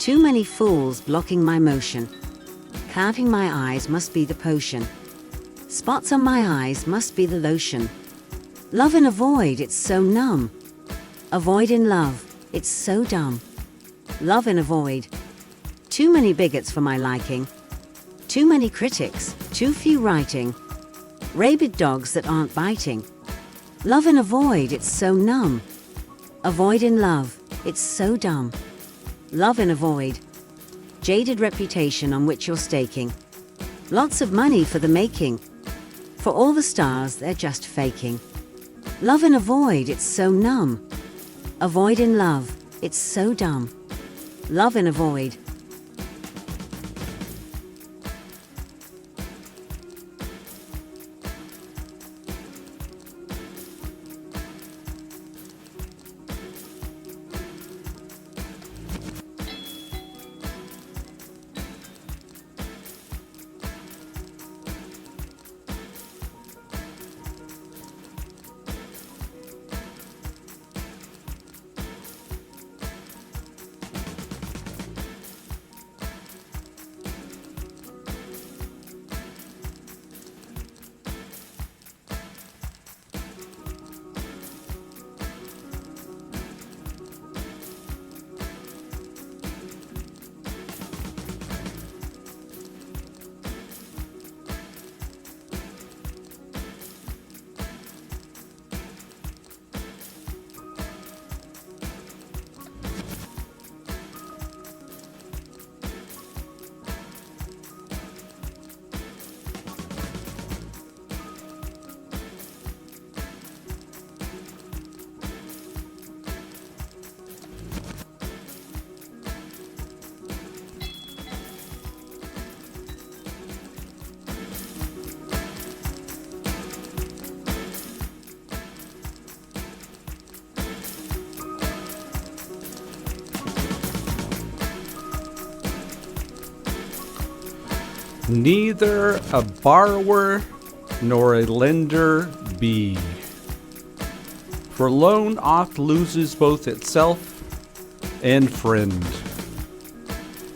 Too many fools blocking my motion. Carving my eyes must be the potion. Spots on my eyes must be the lotion. Love in a void, it's so numb. A void in love, it's so dumb. Love in a void. Too many bigots for my liking. Too many critics, too few writing. Rabid dogs that aren't biting. Love in a void, it's so numb. A void in love, it's so dumb. Love in a void. Jaded reputation on which you're staking. Lots of money for the making. For all the stars, they're just faking. Love in a void, it's so numb. A void in love, it's so dumb. Love in a void. Neither a borrower nor a lender be. For loan oft loses both itself and friend.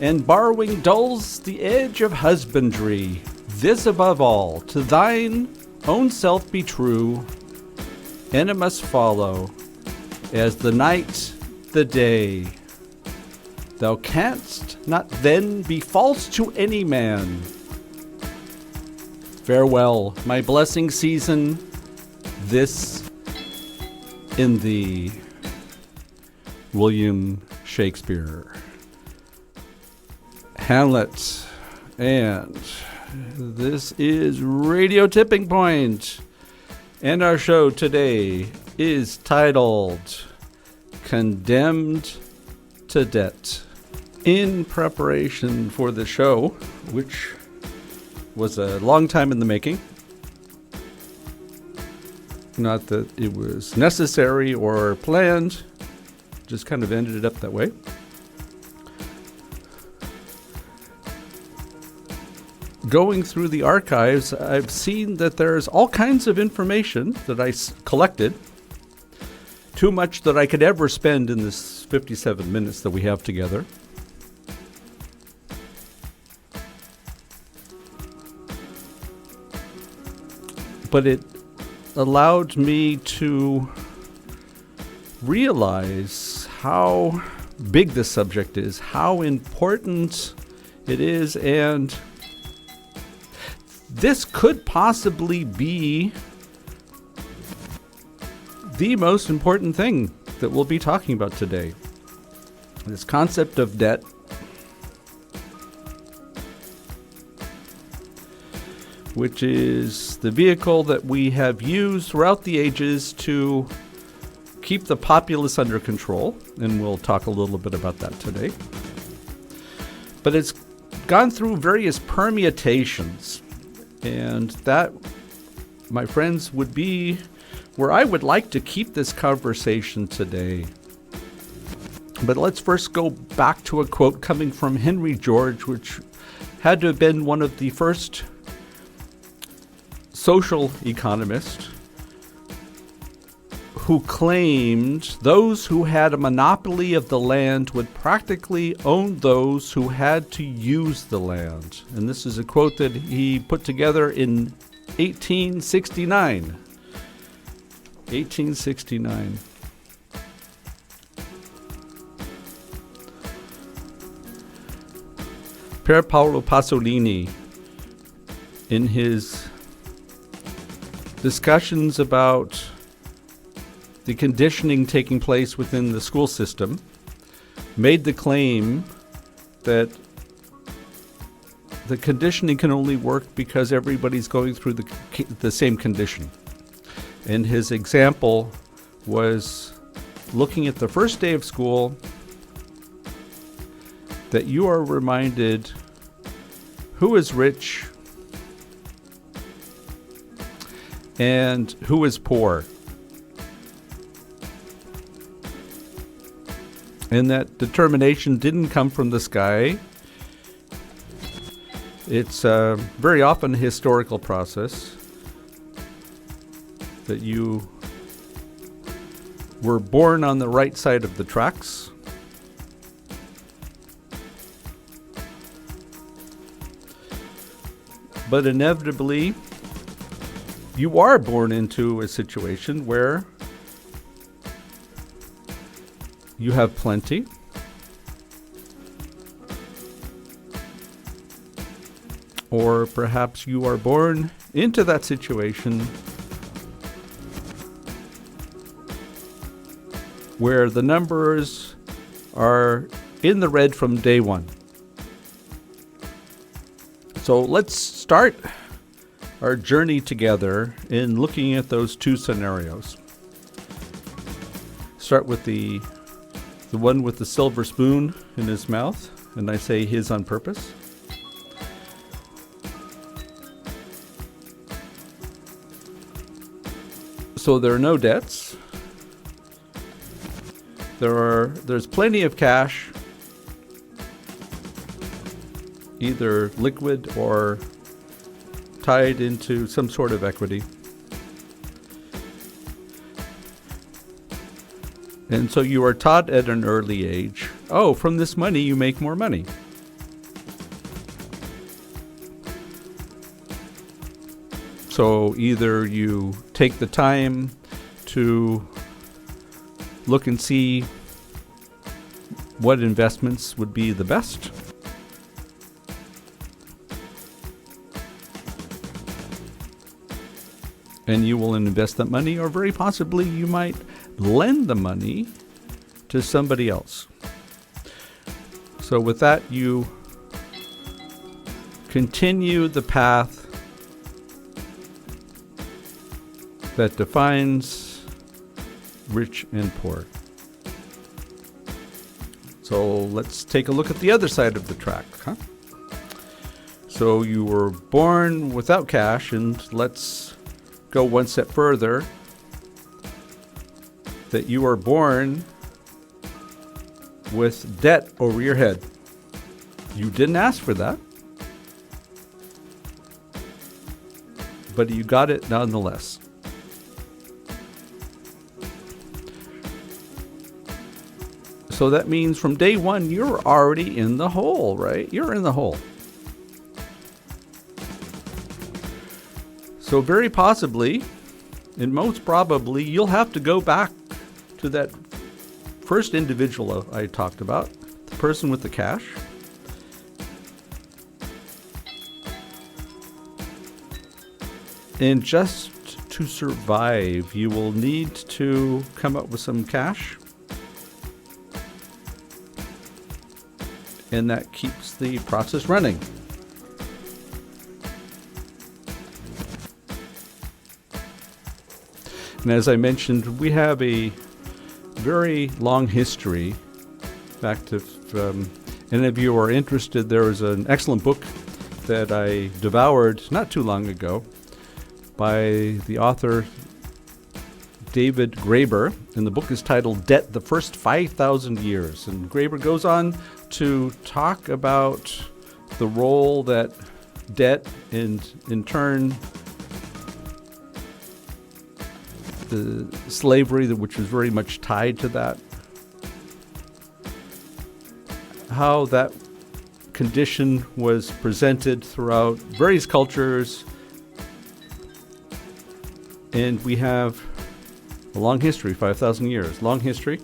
And borrowing dulls the edge of husbandry. This above all, to thine own self be true, and it must follow, as the night the day. Thou canst not then be false to any man. Farewell, my blessing season, this in thee. William Shakespeare. Hamlet. And this is Radio Tipping Point. And our show today is titled Condemned to Debt. In preparation for the show, which was a long time in the making. Not that it was necessary or planned, just kind of ended up that way. Going through the archives, I've seen that there's all kinds of information that I collected. Too much that I could ever spend in this 57 minutes that we have together. But it allowed me to realize how big this subject is, how important it is, and this could possibly be the most important thing that we'll be talking about today. This concept of debt. Which is the vehicle that we have used throughout the ages to keep the populace under control, and we'll talk a little bit about that today. But it's gone through various permutations, and that, my friends, would be where I would like to keep this conversation today. But let's first go back to a quote coming from Henry George, which had to have been one of the first social economists who claimed those who had a monopoly of the land would practically own those who had to use the land. And this is a quote that he put together in 1869. 1869. Pier Paolo Pasolini, in his discussions about the conditioning taking place within the school system, made the claim that the conditioning can only work because everybody's going through the same condition. And his example was looking at the first day of school, that you are reminded who is rich and who is poor. And that determination didn't come from the sky. It's very often a historical process that you were born on the right side of the tracks. But inevitably, you are born into a situation where you have plenty, or perhaps you are born into that situation where the numbers are in the red from day one. So let's start our journey together in looking at those two scenarios. Start with the one with the silver spoon in his mouth, and I say his on purpose. So there are no debts. There's plenty of cash, either liquid or tied into some sort of equity. And so you are taught at an early age, oh, from this money you make more money. So either you take the time to look and see what investments would be the best, and you will invest that money, or very possibly you might lend the money to somebody else. So with that, you continue the path that defines rich and poor. So let's take a look at the other side of the track, huh? So you were born without cash, and let's go one step further, that you are born with debt over your head. You didn't ask for that, but you got it nonetheless. So that means from day one, you're already in the hole, right? You're in the hole. So very possibly, and most probably, you'll have to go back to that first individual I talked about, the person with the cash. And just to survive, you will need to come up with some cash. And that keeps the process running. And as I mentioned, we have a very long history. In fact, if any of you are interested, there is an excellent book that I devoured not too long ago by the author David Graeber, and the book is titled Debt, the First 5,000 Years. And Graeber goes on to talk about the role that debt and in turn the slavery, which was very much tied to that, how that condition was presented throughout various cultures. And we have a long history, 5,000 years, long history,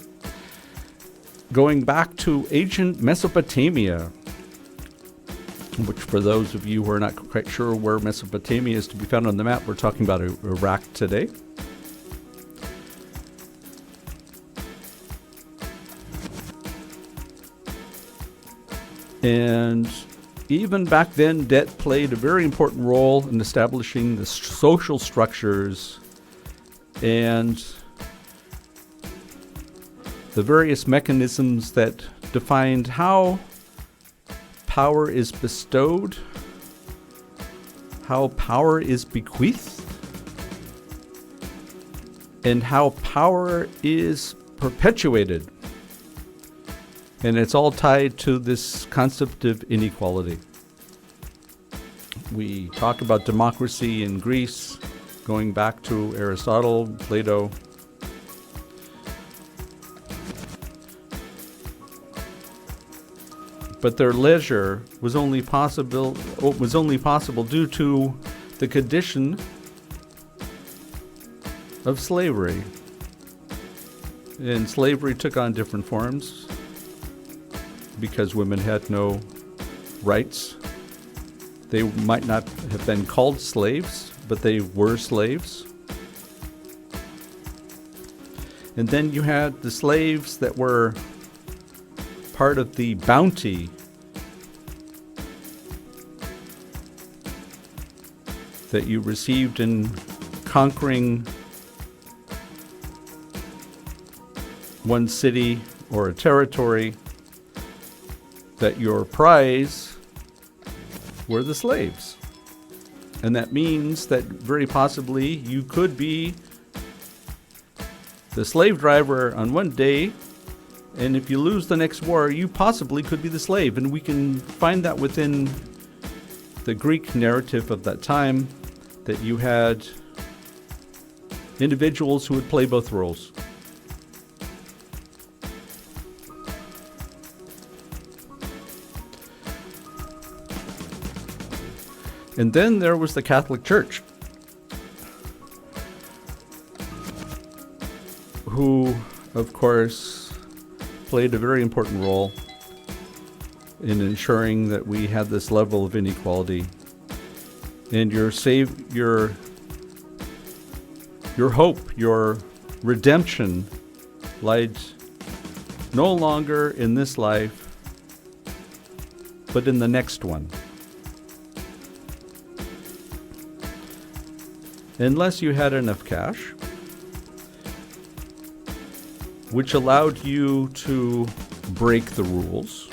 going back to ancient Mesopotamia, which for those of you who are not quite sure where Mesopotamia is to be found on the map, we're talking about Iraq today. And even back then, debt played a very important role in establishing the social structures and the various mechanisms that defined how power is bestowed, how power is bequeathed, and how power is perpetuated. And it's all tied to this concept of inequality. We talk about democracy in Greece, going back to Aristotle, Plato. But their leisure was only possible due to the condition of slavery. And slavery took on different forms because women had no rights. They might not have been called slaves, but they were slaves. And then you had the slaves that were part of the bounty that you received in conquering one city or a territory, that your prize were the slaves. And that means that very possibly you could be the slave driver on one day, and if you lose the next war, you possibly could be the slave. And we can find that within the Greek narrative of that time, that you had individuals who would play both roles. And then there was the Catholic Church, who, of course, played a very important role in ensuring that we had this level of inequality. And your hope, your redemption lied no longer in this life, but in the next one. Unless you had enough cash, which allowed you to break the rules.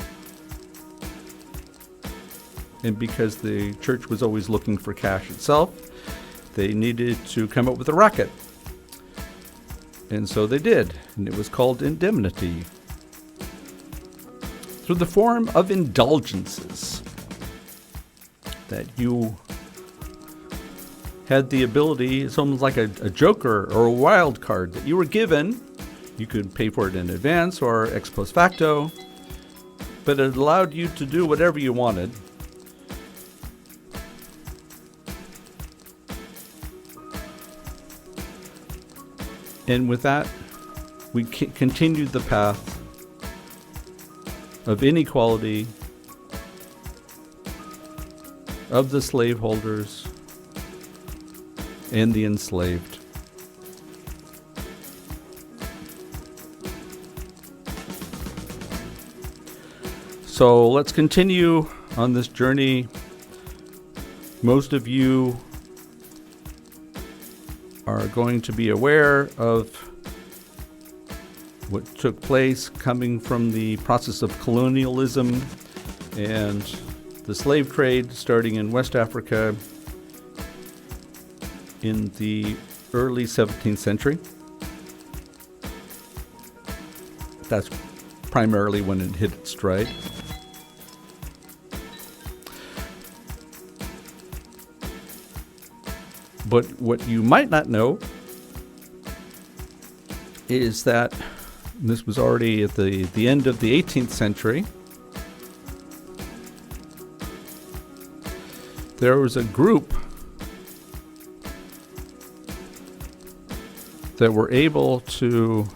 And because the church was always looking for cash itself, they needed to come up with a racket. And so they did, and it was called indemnity, through the form of indulgences that you had the ability. It's almost like a joker or a wild card that you were given. You could pay for it in advance or ex post facto, but it allowed you to do whatever you wanted. And with that, we continued the path of inequality of the slaveholders and the enslaved. So let's continue on this journey. Most of you are going to be aware of what took place coming from the process of colonialism and the slave trade starting in West Africa in the early 17th century. That's primarily when it hit its stride. But what you might not know is that this was already at the end of the 18th century. There was a group that were able to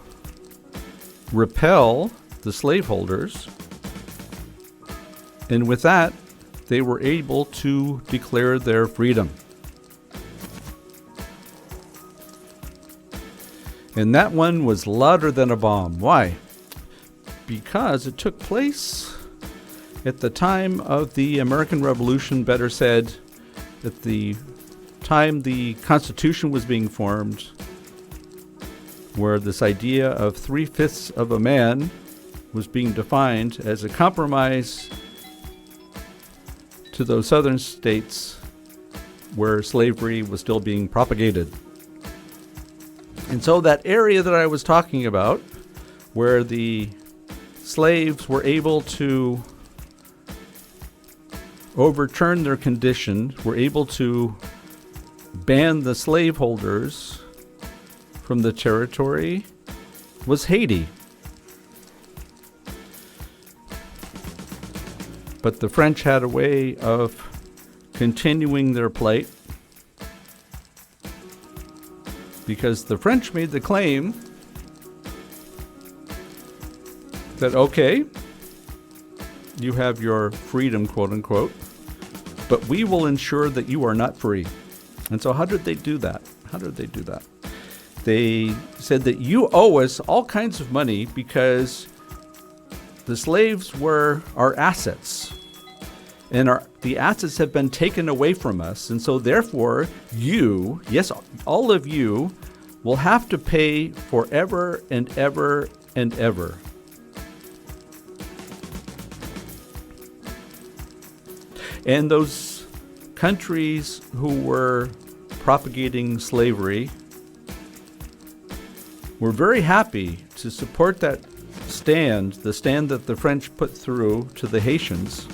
repel the slaveholders, and with that, they were able to declare their freedom. And that one was louder than a bomb. Why? Because it took place at the time of the American Revolution, better said, at the time the Constitution was being formed, where this idea of 3/5 of a man was being defined as a compromise to those southern states where slavery was still being propagated. And so that area that I was talking about, where the slaves were able to overturn their condition, were able to ban the slaveholders from the territory, was Haiti. But the French had a way of continuing their plight, because the French made the claim that, okay, you have your freedom, quote unquote, but we will ensure that you are not free. And so how did they do that? They said that you owe us all kinds of money because the slaves were our assets, and the assets have been taken away from us. And so therefore you, yes, all of you, will have to pay forever and ever and ever. And those countries who were propagating slavery were very happy to support that stand, the stand that the French put through to the Haitians,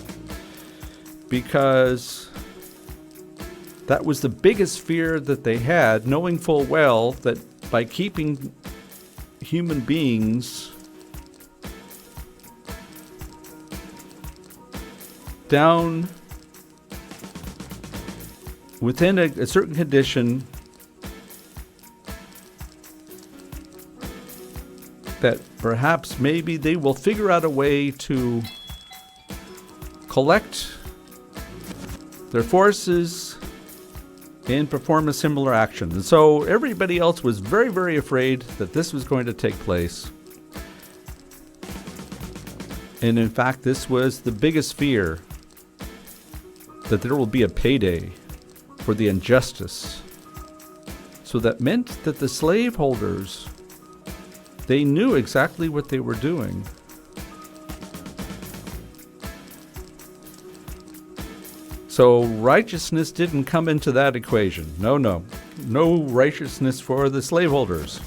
because that was the biggest fear that they had, knowing full well that by keeping human beings down within a certain condition, that perhaps maybe they will figure out a way to collect their forces and perform a similar action. And so everybody else was very, very afraid that this was going to take place. And in fact, this was the biggest fear, that there will be a payday for the injustice. So that meant that the slaveholders, they knew exactly what they were doing. So righteousness didn't come into that equation. No righteousness for the slaveholders.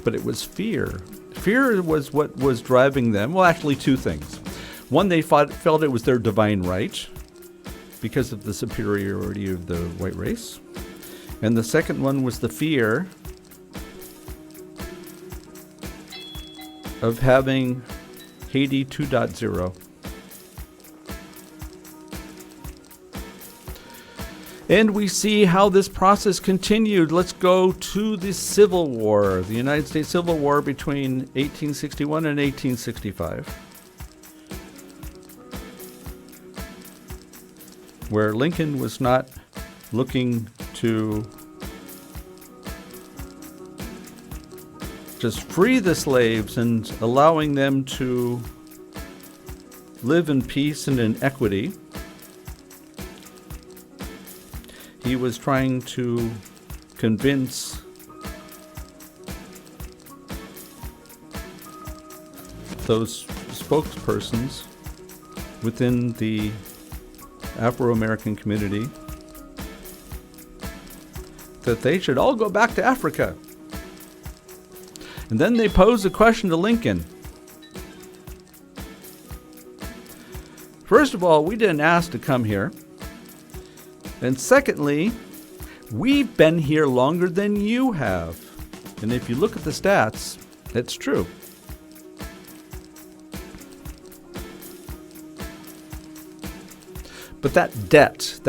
But it was fear. Fear was what was driving them. Well, actually two things. One, they felt it was their divine right because of the superiority of the white race. And the second one was the fear of having Haiti 2.0. And we see how this process continued. Let's go to the Civil War, the United States Civil War between 1861 and 1865, where Lincoln was not looking to just free the slaves and allowing them to live in peace and in equity. He was trying to convince those spokespersons within the Afro-American community that they should all go back to Africa. And then they posed a question to Lincoln. First of all, we didn't ask to come here. And secondly, We've been here longer than you have. And if you look at the stats, it's true. But that debt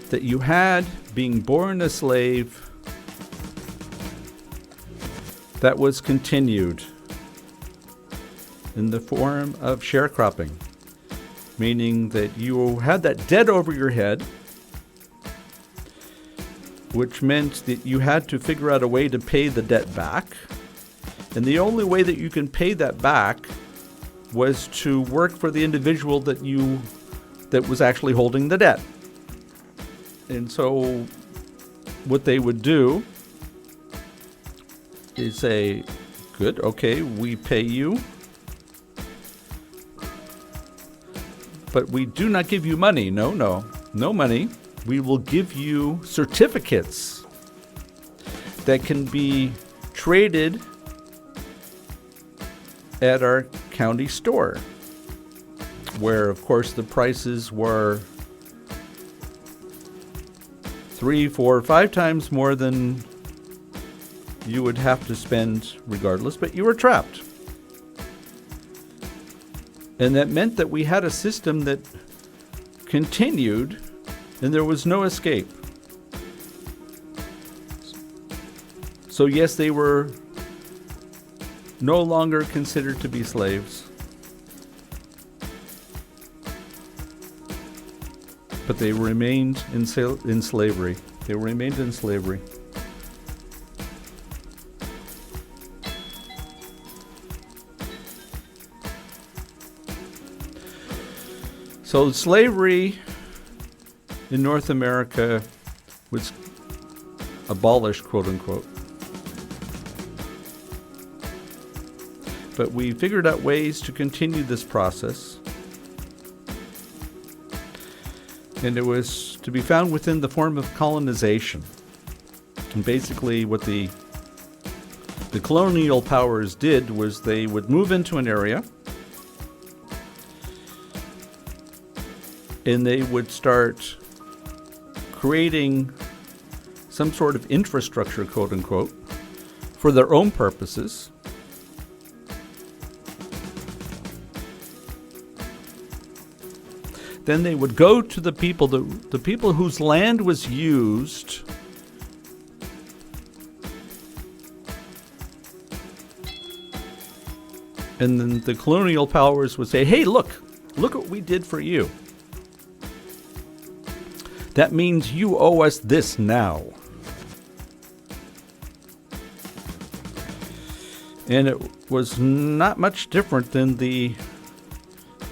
that you had being born a slave, that was continued in the form of sharecropping, meaning that you had that debt over your head, which meant that you had to figure out a way to pay the debt back. And the only way that you can pay that back was to work for the individual that was actually holding the debt. And so what they would do is say, good, okay, we pay you, but we do not give you money. No money. We will give you certificates that can be traded at our county store, where, of course, the prices were 3, 4, 5 times more than you would have to spend regardless, but you were trapped. And that meant that we had a system that continued, and there was no escape. So yes, they were no longer considered to be slaves, but they remained in slavery. They remained in slavery. So slavery in North America was abolished, quote unquote. But we figured out ways to continue this process. And it was to be found within the form of colonization. And basically what the colonial powers did was they would move into an area and they would start creating some sort of infrastructure, quote unquote, for their own purposes. Then they would go to the people whose land was used, and then the colonial powers would say, hey, look what we did for you. That means you owe us this now. And it was not much different than the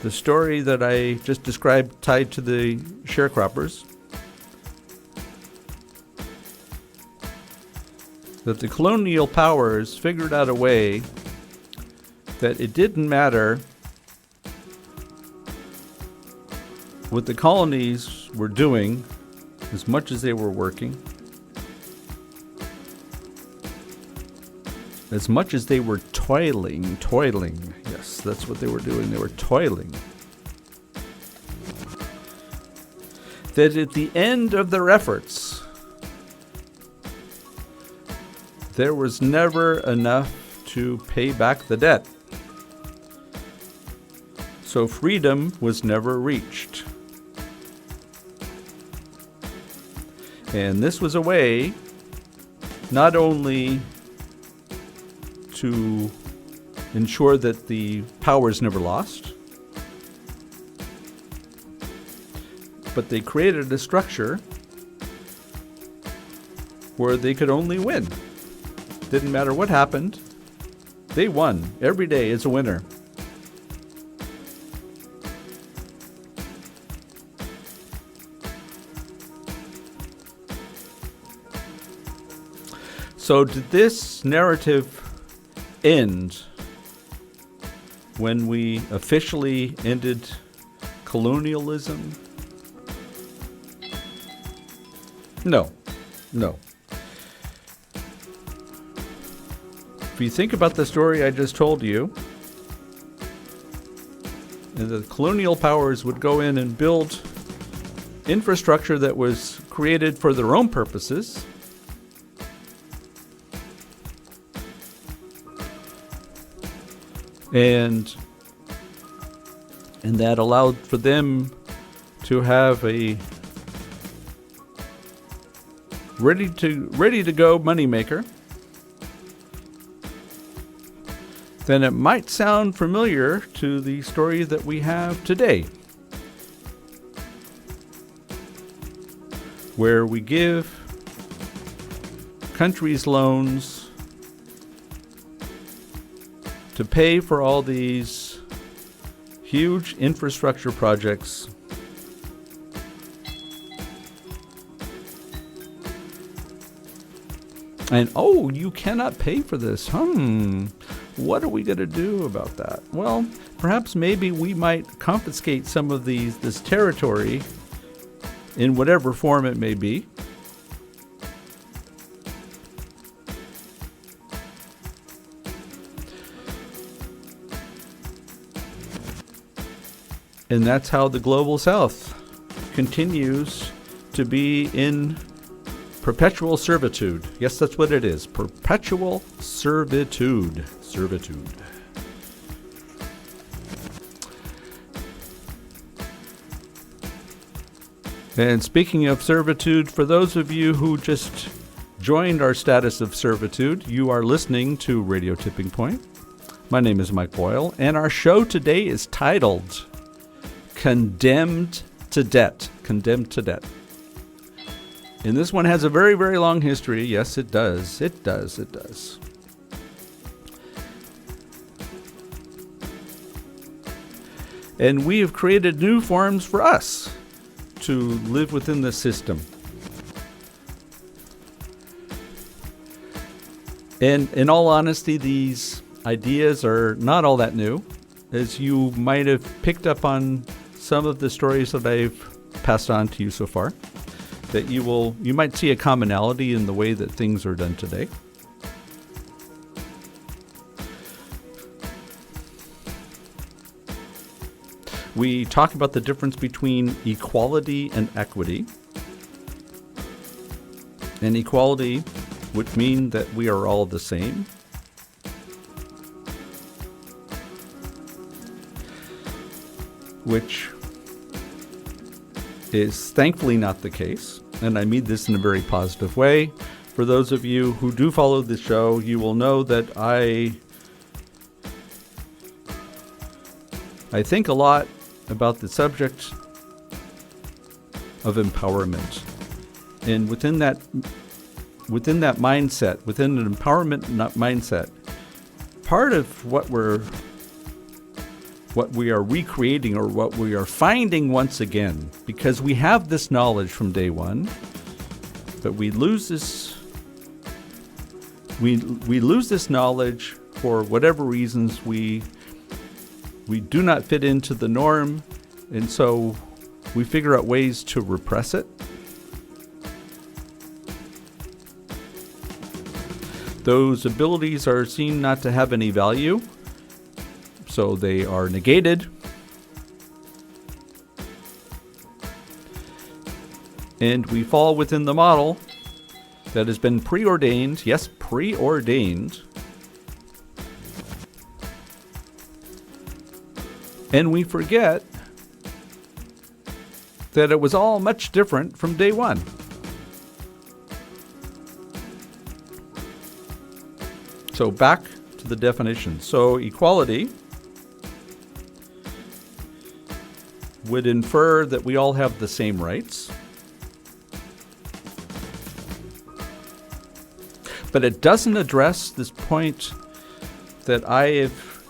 story that I just described tied to the sharecroppers. That the colonial powers figured out a way that it didn't matter what the colonies were doing as much as they were working, as much as they were toiling. Yes, that's what they were doing. They were toiling. That at the end of their efforts, there was never enough to pay back the debt. So freedom was never reached. And this was a way not only to ensure that the powers never lost, but they created a structure where they could only win. Didn't matter what happened, they won. Every day is a winner. So did this narrative end when we officially ended colonialism? No. If you think about the story I just told you, and the colonial powers would go in and build infrastructure that was created for their own purposes. And that allowed for them to have a ready to go moneymaker. Then it might sound familiar to the story that we have today, where we give countries loans to pay for all these huge infrastructure projects. And, oh, you cannot pay for this. What are we going to do about that? Well, perhaps maybe we might confiscate some of this territory in whatever form it may be. And that's how the Global South continues to be in perpetual servitude. Yes, that's what it is. Perpetual servitude. Servitude. And speaking of servitude, for those of you who just joined our status of servitude, you are listening to Radio Tipping Point. My name is Mike Boyle, and our show today is titled Condemned to Debt. Condemned to Debt. And this one has a very, very long history. Yes, it does. It does. It does. And we have created new forms for us to live within the system. And in all honesty, these ideas are not all that new, as you might have picked up on some of the stories that I've passed on to you so far. That you might see a commonality in the way that things are done today. We talk about the difference between equality and equity. And equality would mean that we are all the same. Which is thankfully not the case, and I mean this in a very positive way. For those of you who do follow the show, you will know that I think a lot about the subject of empowerment. And within that mindset, within an empowerment mindset, part of what we are recreating, or what we are finding once again, because we have this knowledge from day one, but we lose this knowledge for whatever reasons. We do not fit into the norm, and so we figure out ways to repress it. Those abilities are seen not to have any value, so they are negated. And we fall within the model that has been preordained, yes, preordained. And we forget that it was all much different from day one. So back to the definition. So equality would infer that we all have the same rights. But it doesn't address this point that I have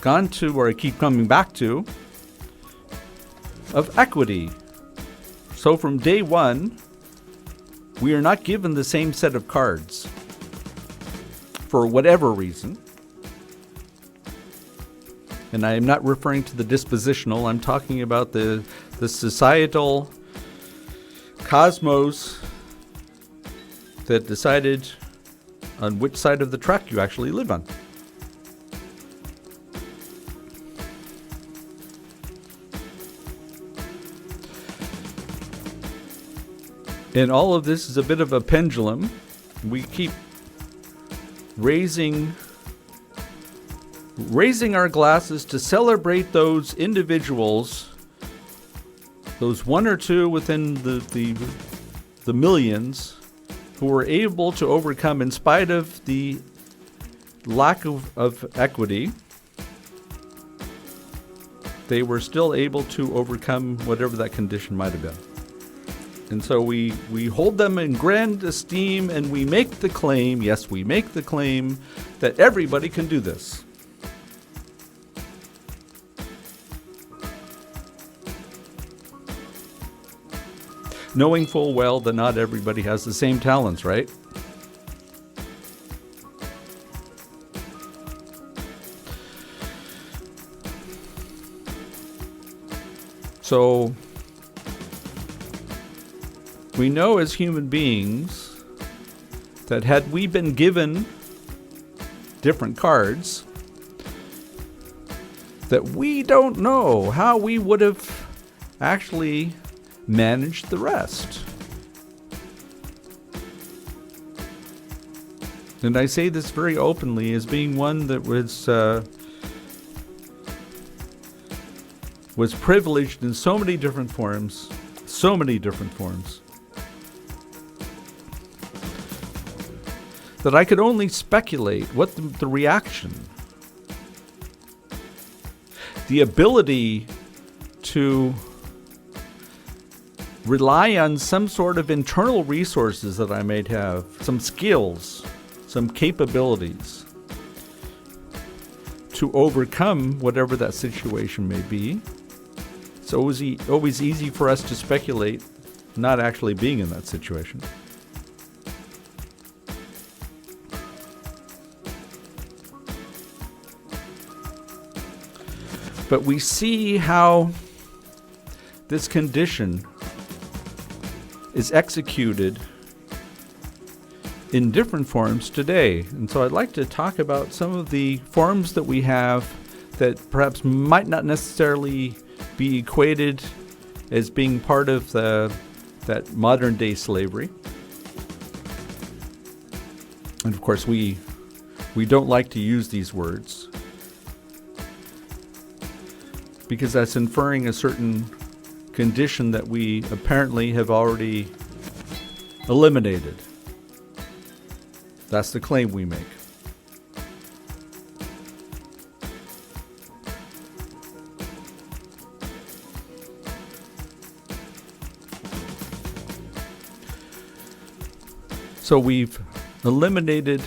gone to, or I keep coming back to, of equity. So from day one, we are not given the same set of cards for whatever reason. And I am not referring to the dispositional. I'm talking about the societal cosmos that decided on which side of the track you actually live on. And all of this is a bit of a pendulum. We keep raising our glasses to celebrate those individuals, those one or two within the millions who were able to overcome, in spite of the lack of equity, they were still able to overcome whatever that condition might have been. And so we hold them in grand esteem, and we make the claim, yes, we make the claim, that everybody can do this. Knowing full well that not everybody has the same talents, right? So we know as human beings that had we been given different cards, that we don't know how we would have actually managed the rest. And I say this very openly as being one that was privileged in so many different forms, that I could only speculate what the reaction, the ability to rely on some sort of internal resources that I might have, some skills, some capabilities to overcome whatever that situation may be. It's always easy for us to speculate, not actually being in that situation. But we see how this condition is executed in different forms today. And so I'd like to talk about some of the forms that we have that perhaps might not necessarily be equated as being part of that modern day slavery. And of course we don't like to use these words, because that's inferring a certain condition that we apparently have already eliminated. That's the claim we make. So we've eliminated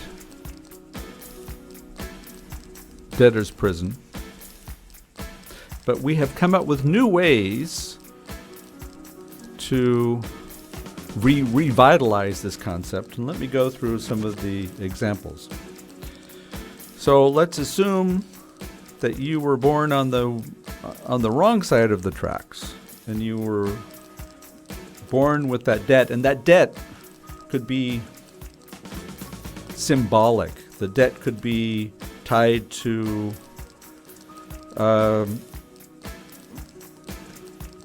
debtor's prison, but we have come up with new ways to revitalize this concept. And let me go through some of the examples. So let's assume that you were born on the wrong side of the tracks, and you were born with that debt, and that debt could be symbolic. The debt could be tied to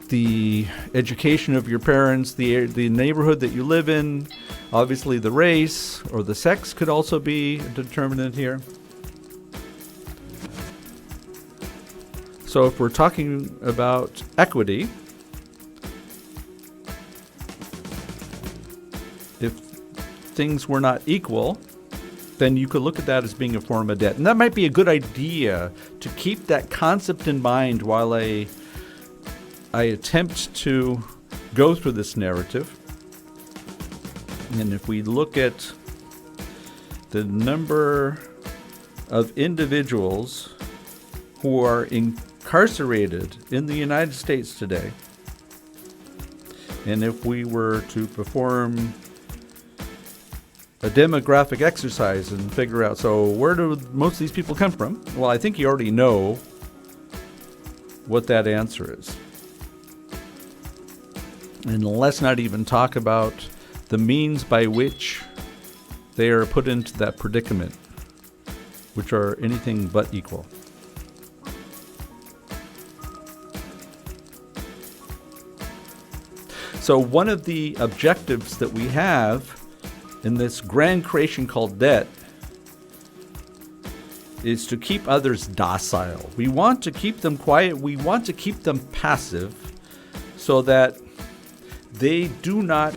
the education of your parents, the neighborhood that you live in. Obviously the race or the sex could also be a determinant here. So if we're talking about equity, if things were not equal, then you could look at that as being a form of debt. And that might be a good idea to keep that concept in mind while I attempt to go through this narrative. And if we look at the number of individuals who are incarcerated in the United States today, and if we were to perform a demographic exercise and figure out, so where do most of these people come from? Well, I think you already know what that answer is. And let's not even talk about the means by which they are put into that predicament, which are anything but equal. So one of the objectives that we have in this grand creation called debt is to keep others docile. We want to keep them quiet. We want to keep them passive so that they do not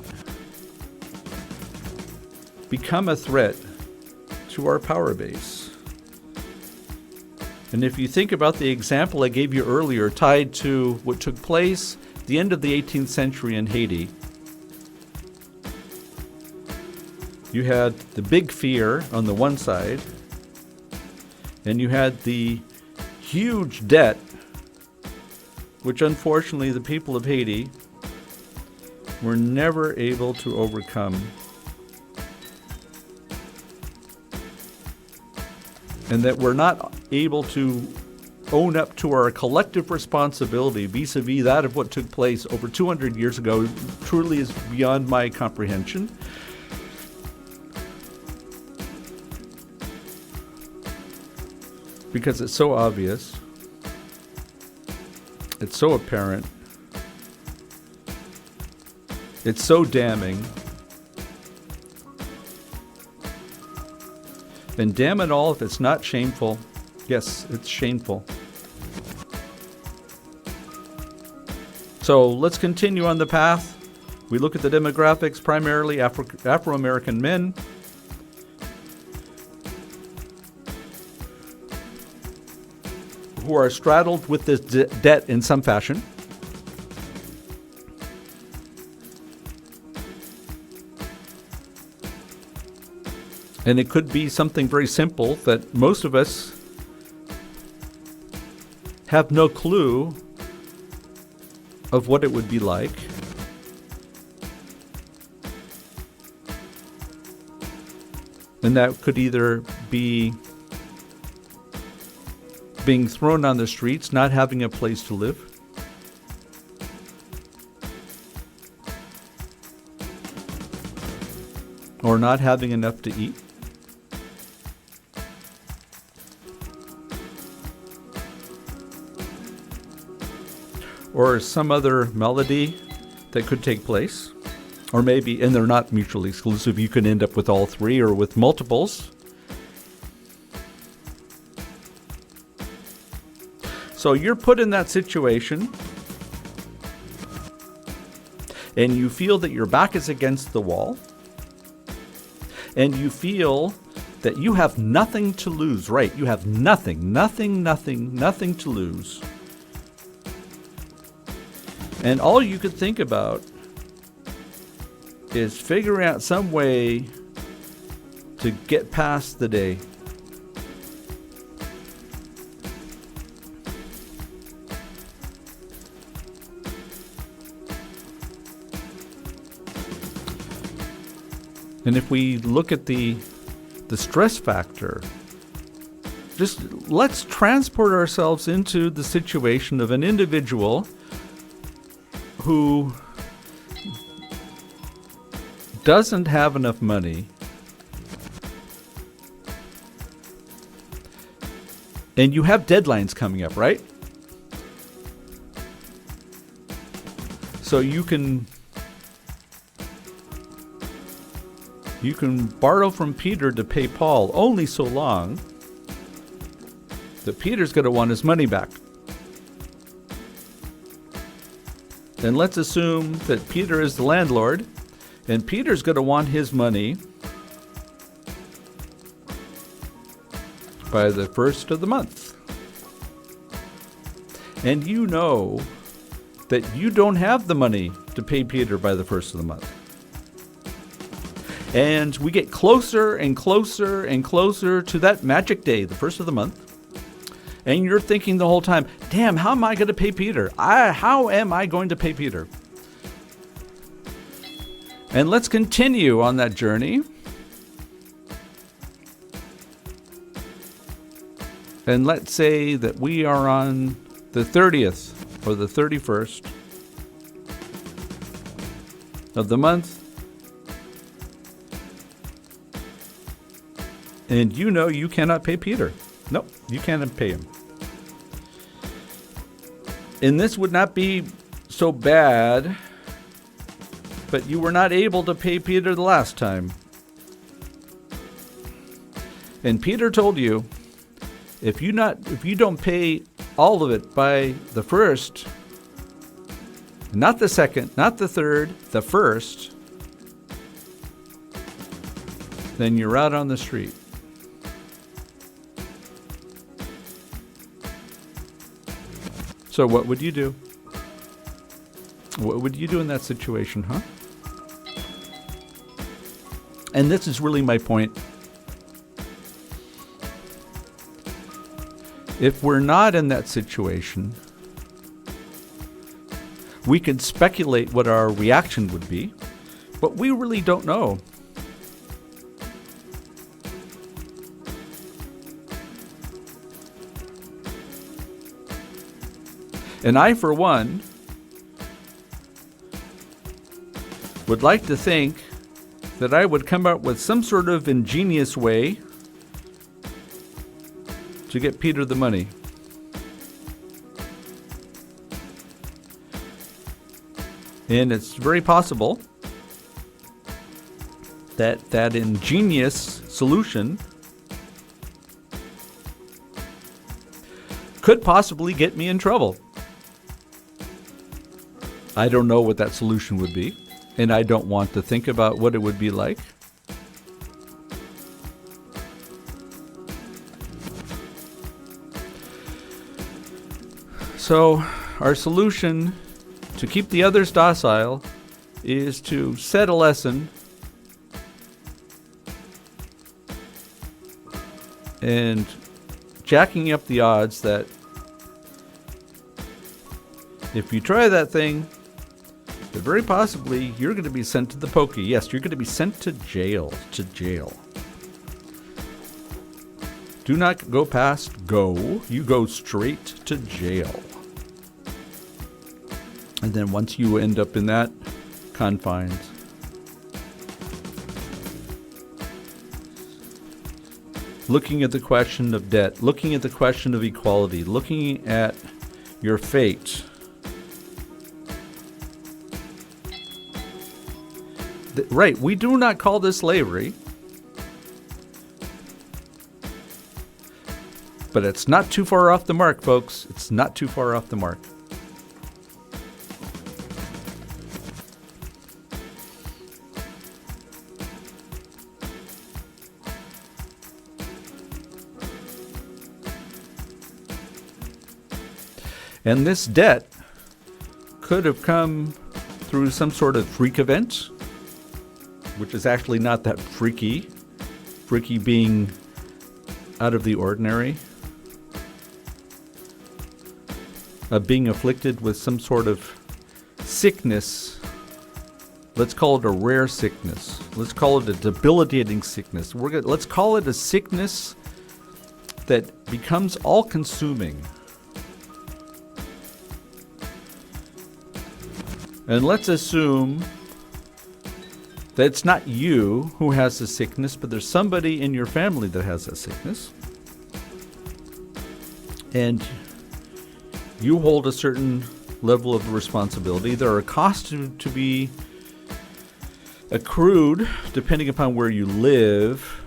become a threat to our power base. And if you think about the example I gave you earlier tied to what took place at the end of the 18th century in Haiti, you had the big fear on the one side, and you had the huge debt, which unfortunately the people of Haiti were never able to overcome. And that we're not able to own up to our collective responsibility vis-a-vis that of what took place over 200 years ago truly is beyond my comprehension. Because it's so obvious, it's so apparent, it's so damning. And damn it all, if it's not shameful, yes, it's shameful. So let's continue on the path. We look at the demographics, primarily Afro-American men. Who are straddled with this debt in some fashion. And it could be something very simple that most of us have no clue of what it would be like. And that could either be being thrown on the streets, not having a place to live, or not having enough to eat. Or some other melody that could take place. Or maybe, and they're not mutually exclusive, you can end up with all three or with multiples. So you're put in that situation, and you feel that your back is against the wall, and you feel that you have nothing to lose, right? You have nothing to lose. And all you could think about is figuring out some way to get past the day. And if we look at the stress factor, just let's transport ourselves into the situation of an individual who doesn't have enough money and you have deadlines coming up, right? So you can borrow from Peter to pay Paul only so long that Peter's going to want his money back. And let's assume that Peter is the landlord, and Peter's going to want his money by the first of the month. And you know that you don't have the money to pay Peter by the first of the month. And we get closer and closer and closer to that magic day, the first of the month. And you're thinking the whole time, damn, how am I going to pay Peter? How am I going to pay Peter? And let's continue on that journey. And let's say that we are on the 30th or the 31st of the month. And you know you cannot pay Peter. Nope, you cannot pay him. And this would not be so bad but you were not able to pay Peter the last time. And Peter told you, if you don't pay all of it by the first, not the second, not the third, the first, then you're out on the street. So what would you do? What would you do in that situation, huh? And this is really my point. If we're not in that situation, we can speculate what our reaction would be, but we really don't know. And I, for one, would like to think that I would come up with some sort of ingenious way to get Peter the money. And it's very possible that that ingenious solution could possibly get me in trouble. I don't know what that solution would be, and I don't want to think about what it would be like. So, our solution to keep the others docile is to set a lesson and jacking up the odds that if you try that thing, that very possibly you're going to be sent to the pokey. Yes, you're going to be sent to jail. Do not go past go. You go straight to jail. And then once you end up in that confines, looking at the question of debt, looking at the question of equality, looking at your fate, right, we do not call this slavery, but it's not too far off the mark, folks. It's not too far off the mark. And this debt could have come through some sort of freak event, which is actually not that freaky. Freaky being out of the ordinary. Being afflicted with some sort of sickness. Let's call it a rare sickness. Let's call it a debilitating sickness. Let's call it a sickness that becomes all-consuming. And let's assume that it's not you who has the sickness, but there's somebody in your family that has that sickness. And you hold a certain level of responsibility. There are costs to be accrued, depending upon where you live,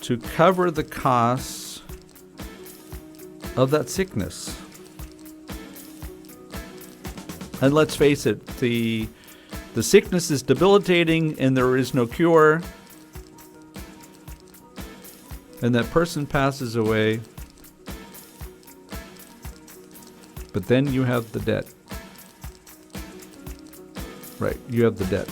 to cover the costs of that sickness. And let's face it, the sickness is debilitating and there is no cure. And that person passes away. But then you have the debt. Right, you have the debt.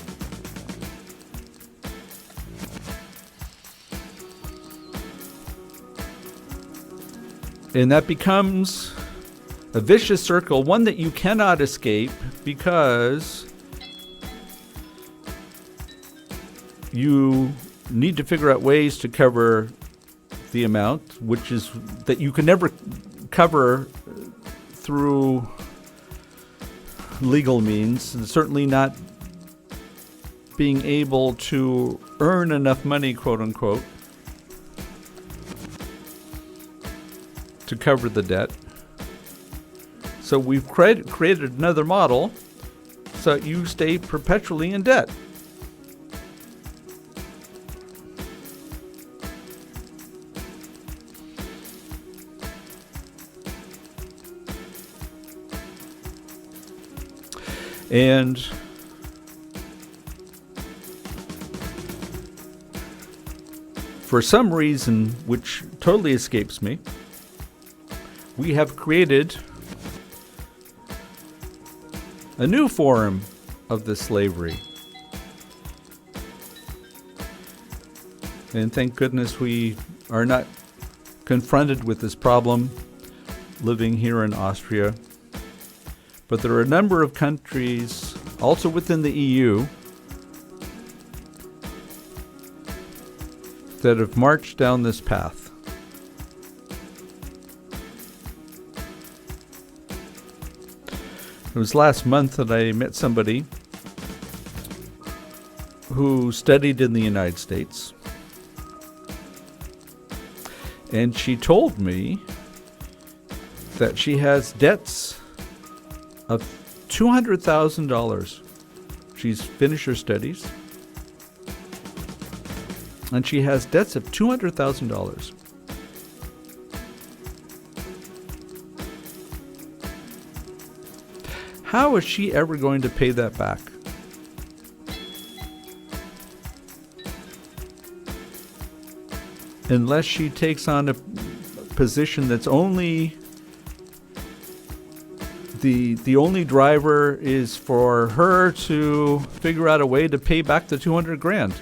And that becomes a vicious circle, one that you cannot escape because you need to figure out ways to cover the amount, which is that you can never cover through legal means, and certainly not being able to earn enough money, quote unquote, to cover the debt. So we've created another model so that you stay perpetually in debt. And for some reason which totally escapes me, we have created a new form of the slavery. And thank goodness we are not confronted with this problem living here in Austria. But there are a number of countries, also within the EU, that have marched down this path. It was last month that I met somebody who studied in the United States. And she told me that she has debts of $200,000. She's finished her studies, and she has debts of $200,000. How is she ever going to pay that back? Unless she takes on a position that's only the only driver is for her to figure out a way to pay back the 200 grand.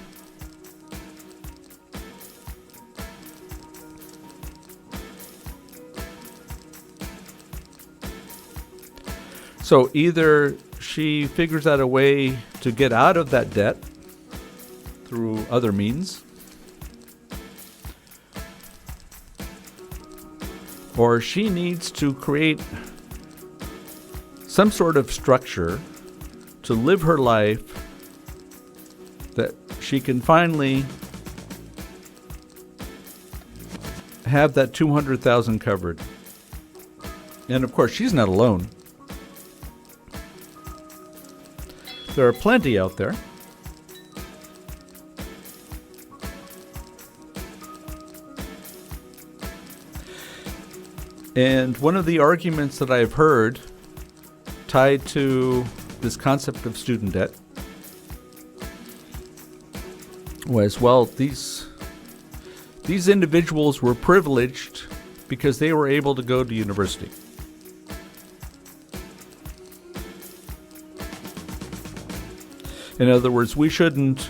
So either she figures out a way to get out of that debt through other means, or she needs to create some sort of structure to live her life that she can finally have that 200,000 covered. And of course, she's not alone. There are plenty out there. And one of the arguments that I've heard tied to this concept of student debt was, well, these individuals were privileged because they were able to go to university. In other words, we shouldn't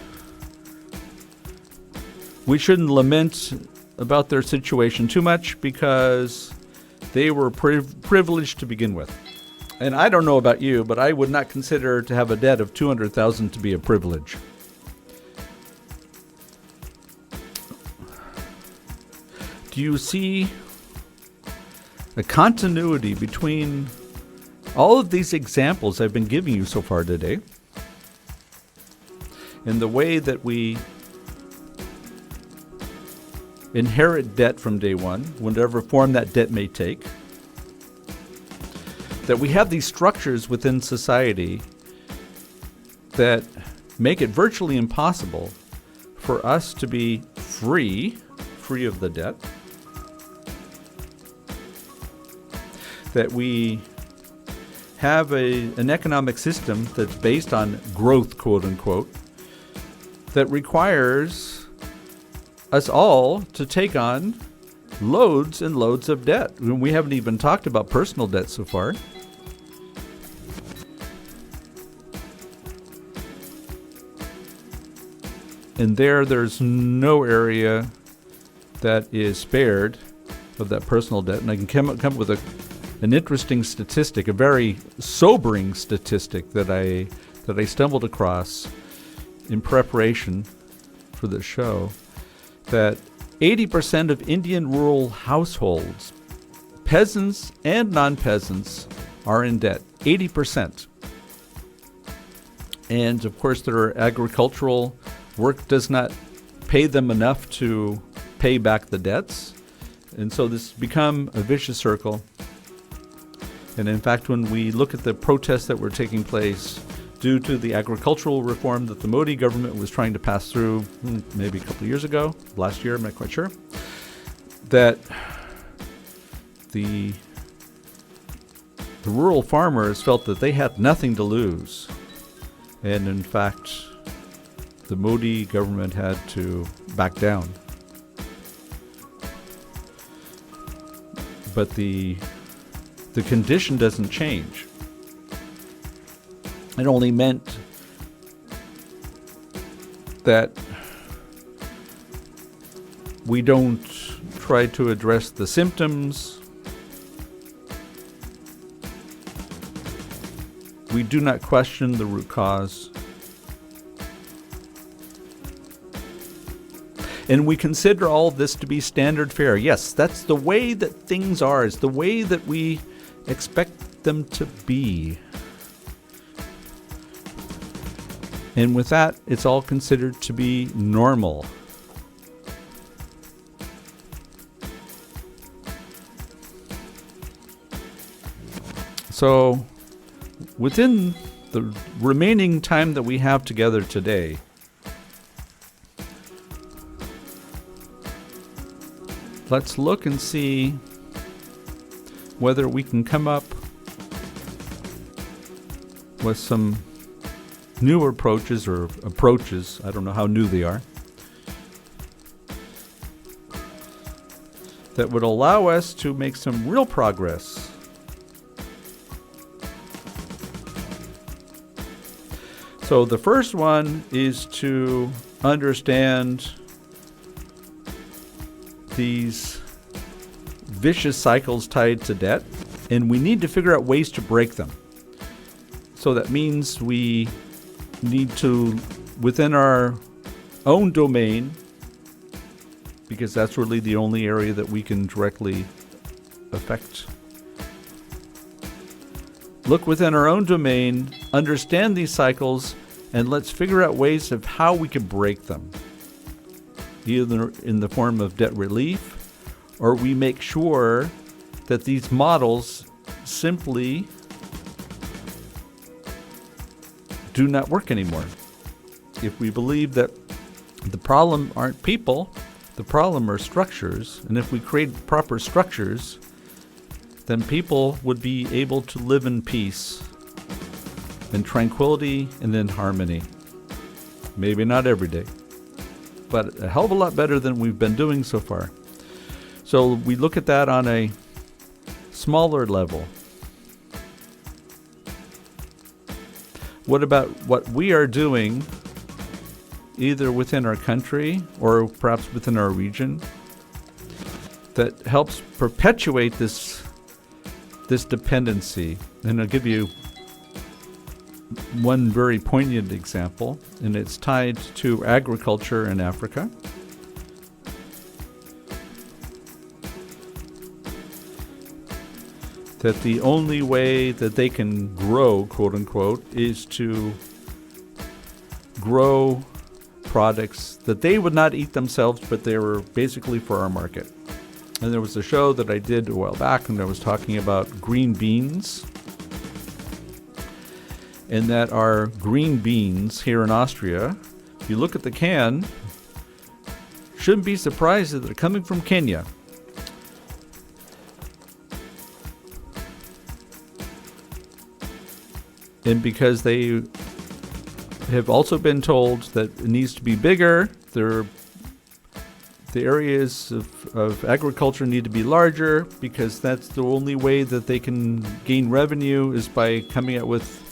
lament about their situation too much because they were privileged to begin with. And I don't know about you, but I would not consider to have a debt of $200,000 to be a privilege. Do you see a continuity between all of these examples I've been giving you so far today and the way that we inherit debt from day one, whatever form that debt may take? That we have these structures within society that make it virtually impossible for us to be free of the debt. That we have an economic system that's based on growth, quote unquote, that requires us all to take on loads and loads of debt. We haven't even talked about personal debt so far. And there's no area that is spared of that personal debt. And I can come up with an interesting statistic, a very sobering statistic that I stumbled across in preparation for the show, that 80% of Indian rural households, peasants and non-peasants, are in debt. 80%. And of course, their agricultural work does not pay them enough to pay back the debts. And so this has become a vicious circle. And in fact, when we look at the protests that were taking place due to the agricultural reform that the Modi government was trying to pass through maybe a couple of years ago, last year, I'm not quite sure, that the rural farmers felt that they had nothing to lose. And in fact, the Modi government had to back down. But the condition doesn't change. It only meant that we don't try to address the symptoms. We do not question the root cause. And we consider all this to be standard fare. Yes, that's the way that things are. It's the way that we expect them to be. And with that, it's all considered to be normal. So, within the remaining time that we have together today, let's look and see whether we can come up with some new approaches, I don't know how new they are, that would allow us to make some real progress. So the first one is to understand these vicious cycles tied to debt, and we need to figure out ways to break them. So that means we need to, within our own domain, because that's really the only area that we can directly affect, look within our own domain, understand these cycles, and let's figure out ways of how we can break them. Either in the form of debt relief, or we make sure that these models simply do not work anymore. If we believe that the problem aren't people, the problem are structures, and if we create proper structures, then people would be able to live in peace, in tranquility, and in harmony. Maybe not every day, but a hell of a lot better than we've been doing so far. So we look at that on a smaller level. What about what we are doing, either within our country or perhaps within our region, that helps perpetuate this dependency? And I'll give you one very poignant example, and it's tied to agriculture in Africa. That the only way that they can grow, quote unquote, is to grow products that they would not eat themselves, but they were basically for our market. And there was a show that I did a while back, and I was talking about green beans. And that our green beans here in Austria, if you look at the can, shouldn't be surprised that they're coming from Kenya. And because they have also been told that it needs to be bigger, the areas of agriculture need to be larger, because that's the only way that they can gain revenue is by coming out with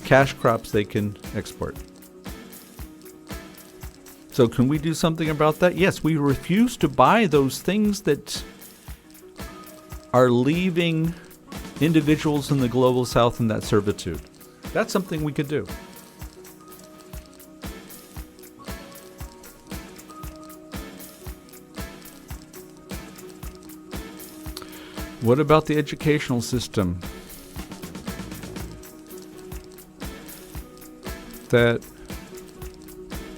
cash crops they can export. So can we do something about that? Yes, we refuse to buy those things that are leaving individuals in the global south in that servitude. That's something we could do. What about the educational system that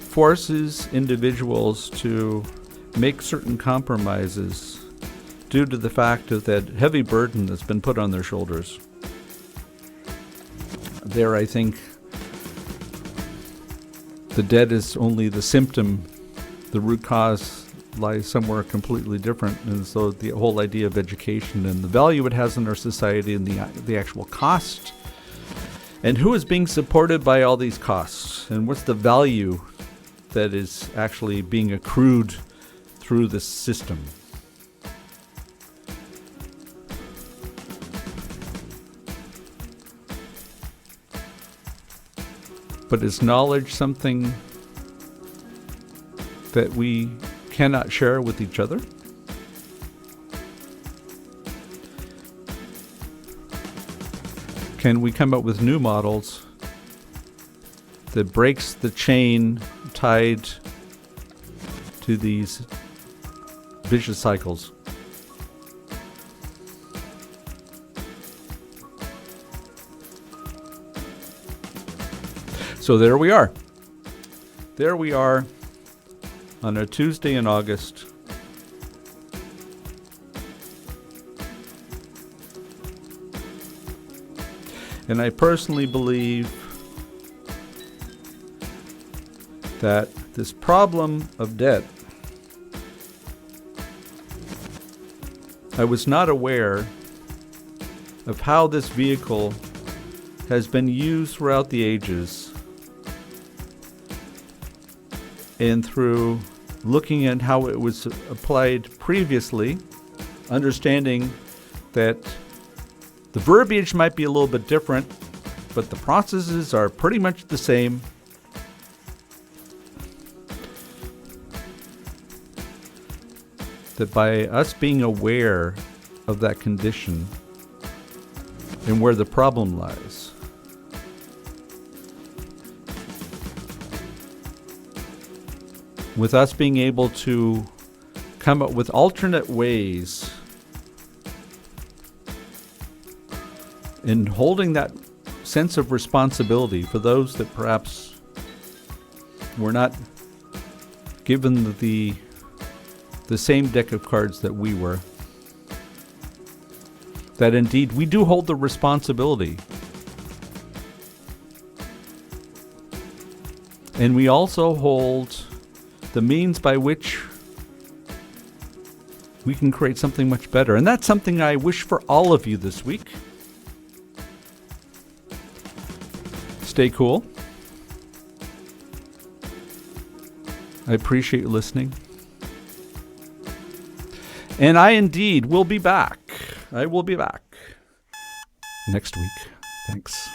forces individuals to make certain compromises due to the fact of that heavy burden that's been put on their shoulders? There, I think the debt is only the symptom. The root cause lies somewhere completely different. And so the whole idea of education and the value it has in our society and the actual cost, and who is being supported by all these costs, and what's the value that is actually being accrued through the system. But is knowledge something that we cannot share with each other? Can we come up with new models that breaks the chain tied to these vicious cycles? So there we are. There we are on a Tuesday in August. And I personally believe that this problem of debt, I was not aware of how this vehicle has been used throughout the ages, and through looking at how it was applied previously, understanding that the verbiage might be a little bit different, but the processes are pretty much the same. That by us being aware of that condition and where the problem lies, with us being able to come up with alternate ways in holding that sense of responsibility for those that perhaps were not given the same deck of cards that we were, that indeed we do hold the responsibility. And we also hold the means by which we can create something much better. And that's something I wish for all of you this week. Stay cool. I appreciate you listening. And I indeed will be back. I will be back next week. Thanks.